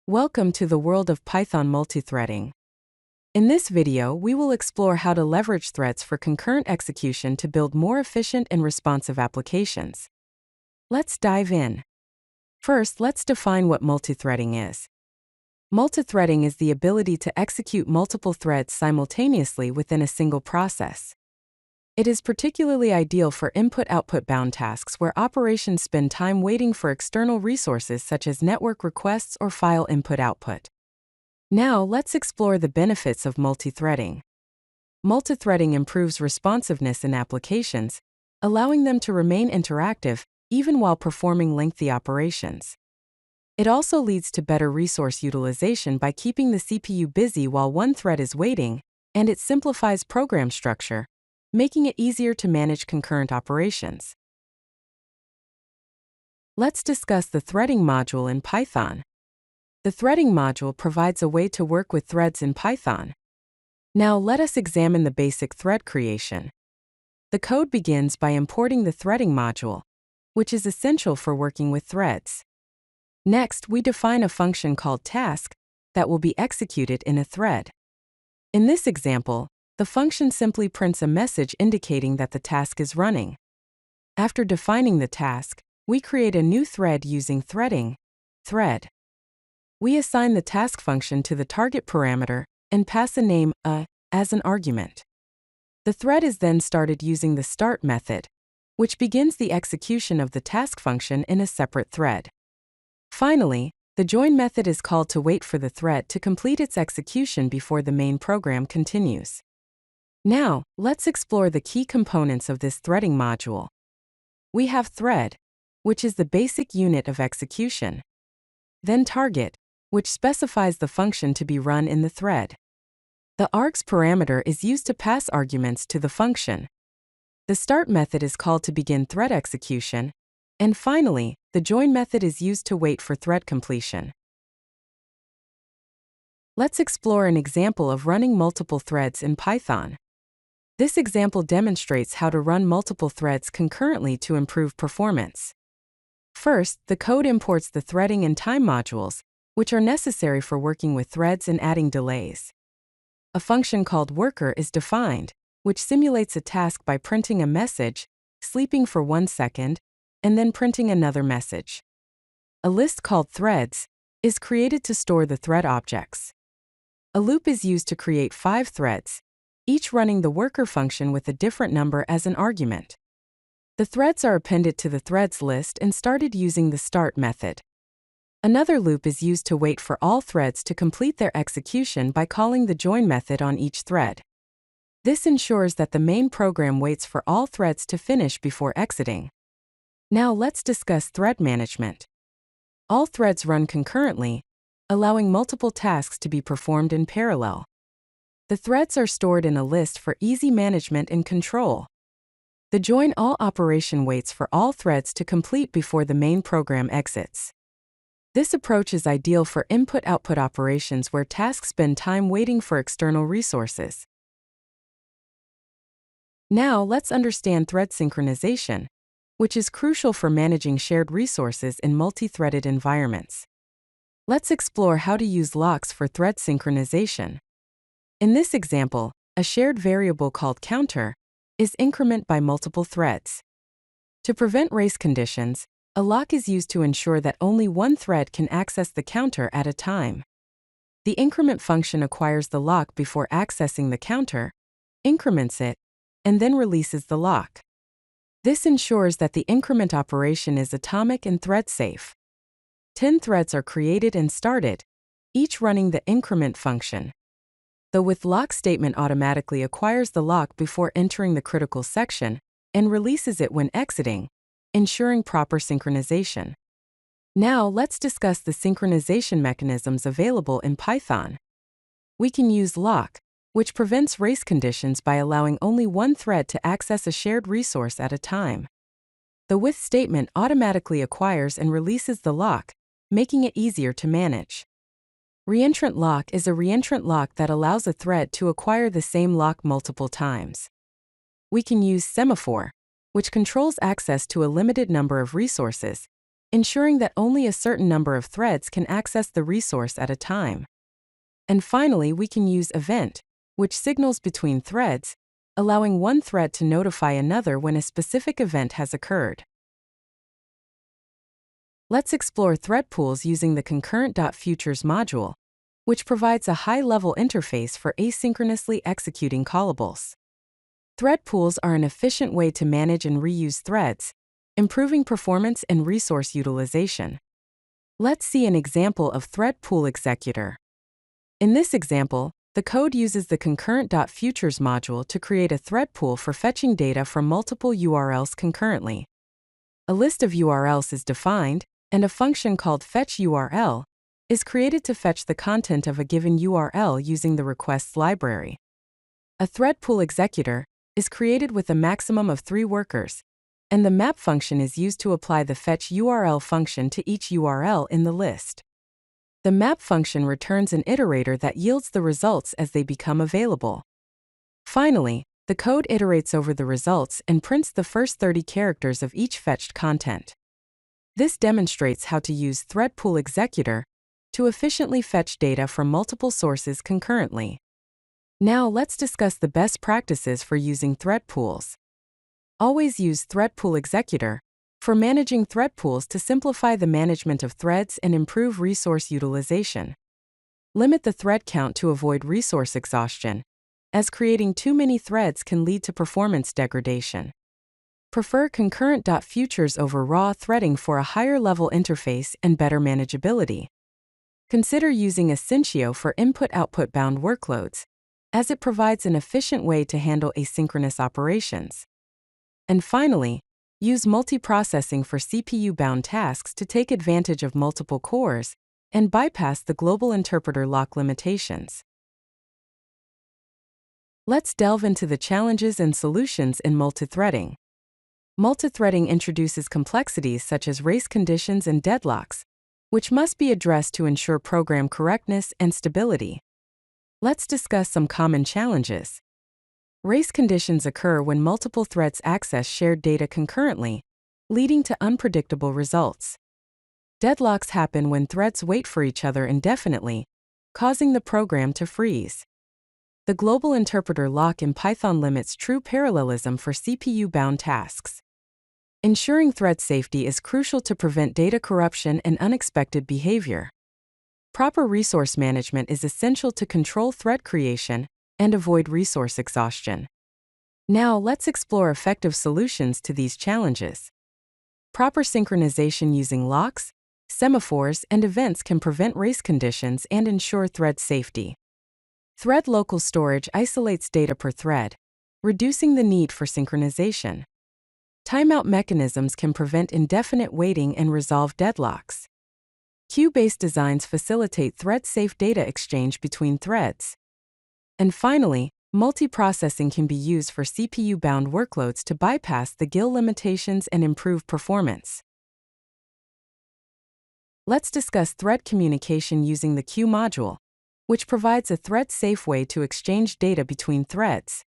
Welcome to the world of Python multithreading. In this video, we will explore how to leverage threads for concurrent execution to build more efficient and responsive applications. Let's dive in. First, let's define what multithreading is. Multithreading is the ability to execute multiple threads simultaneously within a single process. It is particularly ideal for input-output bound tasks where operations spend time waiting for external resources such as network requests or file input-output. Now, let's explore the benefits of multithreading. Multithreading improves responsiveness in applications, allowing them to remain interactive even while performing lengthy operations. It also leads to better resource utilization by keeping the CPU busy while one thread is waiting, and it simplifies program structure, making it easier to manage concurrent operations. Let's discuss the threading module in Python. The threading module provides a way to work with threads in Python. Now let us examine the basic thread creation. The code begins by importing the threading module, which is essential for working with threads. Next, we define a function called task that will be executed in a thread. In this example, the function simply prints a message indicating that the task is running. After defining the task, we create a new thread using threading, thread. We assign the task function to the target parameter and pass a name, as an argument. The thread is then started using the start method, which begins the execution of the task function in a separate thread. Finally, the join method is called to wait for the thread to complete its execution before the main program continues. Now, let's explore the key components of this threading module. We have thread, which is the basic unit of execution. Then target, which specifies the function to be run in the thread. The args parameter is used to pass arguments to the function. The start method is called to begin thread execution. And finally, the join method is used to wait for thread completion. Let's explore an example of running multiple threads in Python. This example demonstrates how to run multiple threads concurrently to improve performance. First, the code imports the threading and time modules, which are necessary for working with threads and adding delays. A function called worker is defined, which simulates a task by printing a message, sleeping for 1 second, and then printing another message. A list called threads is created to store the thread objects. A loop is used to create 5 threads, each running the worker function with a different number as an argument. The threads are appended to the threads list and started using the start method. Another loop is used to wait for all threads to complete their execution by calling the join method on each thread. This ensures that the main program waits for all threads to finish before exiting. Now let's discuss thread management. All threads run concurrently, allowing multiple tasks to be performed in parallel. The threads are stored in a list for easy management and control. The join all operation waits for all threads to complete before the main program exits. This approach is ideal for input-output operations where tasks spend time waiting for external resources. Now let's understand thread synchronization, which is crucial for managing shared resources in multi-threaded environments. Let's explore how to use locks for thread synchronization. In this example, a shared variable called counter is incremented by multiple threads. To prevent race conditions, a lock is used to ensure that only one thread can access the counter at a time. The increment function acquires the lock before accessing the counter, increments it, and then releases the lock. This ensures that the increment operation is atomic and thread-safe. 10 threads are created and started, each running the increment function. The with lock statement automatically acquires the lock before entering the critical section and releases it when exiting, ensuring proper synchronization. Now let's discuss the synchronization mechanisms available in Python. We can use lock, which prevents race conditions by allowing only one thread to access a shared resource at a time. The with statement automatically acquires and releases the lock, making it easier to manage. Reentrant lock is a reentrant lock that allows a thread to acquire the same lock multiple times. We can use semaphore, which controls access to a limited number of resources, ensuring that only a certain number of threads can access the resource at a time. And finally, we can use event, which signals between threads, allowing one thread to notify another when a specific event has occurred. Let's explore thread pools using the concurrent.futures module, which provides a high-level interface for asynchronously executing callables. Thread pools are an efficient way to manage and reuse threads, improving performance and resource utilization. Let's see an example of thread pool executor. In this example, the code uses the concurrent.futures module to create a thread pool for fetching data from multiple URLs concurrently. A list of URLs is defined, and a function called fetchURL is created to fetch the content of a given URL using the requests library. A thread pool executor is created with a maximum of 3 workers, and the map function is used to apply the fetchURL function to each URL in the list. The map function returns an iterator that yields the results as they become available. Finally, the code iterates over the results and prints the first 30 characters of each fetched content. This demonstrates how to use thread pool executor to efficiently fetch data from multiple sources concurrently. Now let's discuss the best practices for using thread pools. Always use thread pool executor for managing thread pools to simplify the management of threads and improve resource utilization. Limit the thread count to avoid resource exhaustion, as creating too many threads can lead to performance degradation. Prefer concurrent.futures over raw threading for a higher-level interface and better manageability. Consider using Asyncio for input-output bound workloads, as it provides an efficient way to handle asynchronous operations. And finally, use multiprocessing for CPU-bound tasks to take advantage of multiple cores and bypass the global interpreter lock limitations. Let's delve into the challenges and solutions in multithreading. Multithreading introduces complexities such as race conditions and deadlocks, which must be addressed to ensure program correctness and stability. Let's discuss some common challenges. Race conditions occur when multiple threads access shared data concurrently, leading to unpredictable results. Deadlocks happen when threads wait for each other indefinitely, causing the program to freeze. The global interpreter lock in Python limits true parallelism for CPU-bound tasks. Ensuring thread safety is crucial to prevent data corruption and unexpected behavior. Proper resource management is essential to control thread creation and avoid resource exhaustion. Now let's explore effective solutions to these challenges. Proper synchronization using locks, semaphores, and events can prevent race conditions and ensure thread safety. Thread local storage isolates data per thread, reducing the need for synchronization. Timeout mechanisms can prevent indefinite waiting and resolve deadlocks. Queue-based designs facilitate thread-safe data exchange between threads. And finally, multiprocessing can be used for CPU-bound workloads to bypass the GIL limitations and improve performance. Let's discuss thread communication using the queue module, which provides a thread-safe way to exchange data between threads.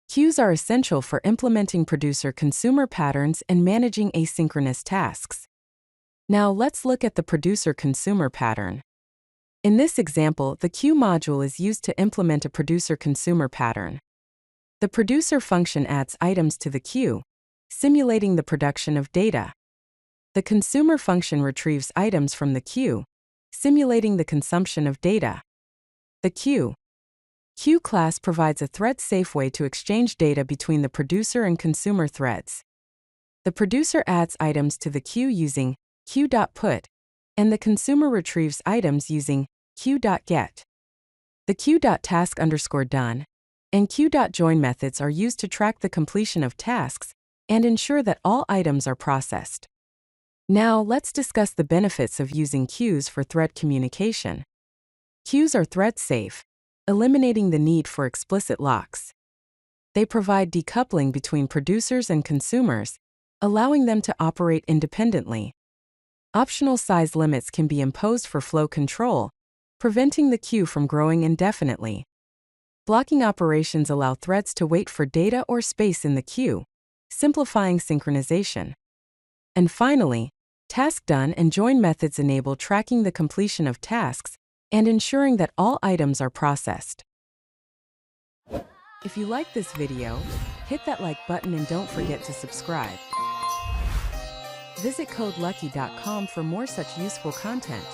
Queues are essential for implementing producer-consumer patterns and managing asynchronous tasks. Now let's look at the producer-consumer pattern. In this example, the queue module is used to implement a producer-consumer pattern. The producer function adds items to the queue, simulating the production of data. The consumer function retrieves items from the queue, simulating the consumption of data. The queue class provides a thread-safe way to exchange data between the producer and consumer threads. The producer adds items to the queue using queue.put, and the consumer retrieves items using queue.get. The queue.task_done and queue.join methods are used to track the completion of tasks and ensure that all items are processed. Now let's discuss the benefits of using queues for thread communication. Queues are thread-safe, eliminating the need for explicit locks. They provide decoupling between producers and consumers, allowing them to operate independently. Optional size limits can be imposed for flow control, preventing the queue from growing indefinitely. Blocking operations allow threads to wait for data or space in the queue, simplifying synchronization. And finally, Task done and join methods enable tracking the completion of tasks and ensuring that all items are processed. If you like this video, hit that like button and don't forget to subscribe. Visit CodeLucky.com for more such useful content.